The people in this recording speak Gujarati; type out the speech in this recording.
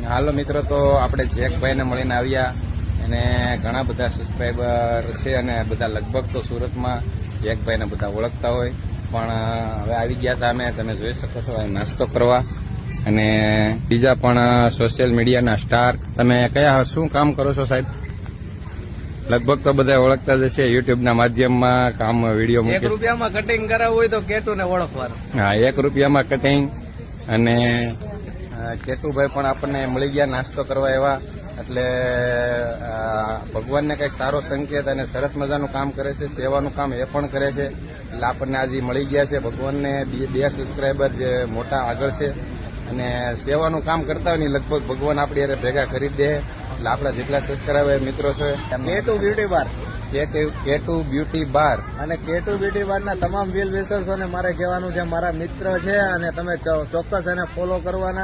હાલો મિત્રો, તો આપણે જેકભાઈને મળીને આવ્યા અને ઘણા બધા સબસ્ક્રાઈબર છે અને બધા લગભગ તો સુરતમાં જેકભાઈને બધા ઓળખતા હોય, પણ હવે આવી ગયા હતા અમે, તમે જોઈ શકો છો નાસ્તો કરવા. અને બીજા પણ સોશિયલ મીડિયાના સ્ટાર. તમે કયા શું કામ કરો છો સાહેબ? લગભગ તો બધા ઓળખતા જ હશે, યુટ્યુબના માધ્યમમાં કામ વિડીયો મૂકે. 1 રૂપિયામાં કટિંગ કરાવવું હોય તો કેટુને ઓળખવાનું. હા, 1 રૂપિયામાં કટિંગ. અને કેતુભાઈ પણ આપણને મળી ગયા નાસ્તો કરવા એવા. એટલે ભગવાનને કંઈક સારો સંકેત અને સરસ મજાનું કામ કરે છે, સેવાનું કામ એ પણ કરે છે. એટલે આપણને આજે મળી ગયા છે. ભગવાનને 2 સબસ્ક્રાઈબર જે મોટા આગળ છે અને સેવાનું કામ કરતા હોય ને લગભગ ભગવાન આપણી હારે ભેગા કરી દે. એટલે આપણા જેટલા સબસ્ક્રાઈબર મિત્રો છે કેટુ બ્યુટી બાર, કેટુ બ્યુટી બાર અને કેટુ બ્યુટી બારના તમામ વેલ વિશર્સોને મારે કહેવાનું છે, મારા મિત્ર છે અને તમે ચોક્કસ એને ફોલો કરવાના.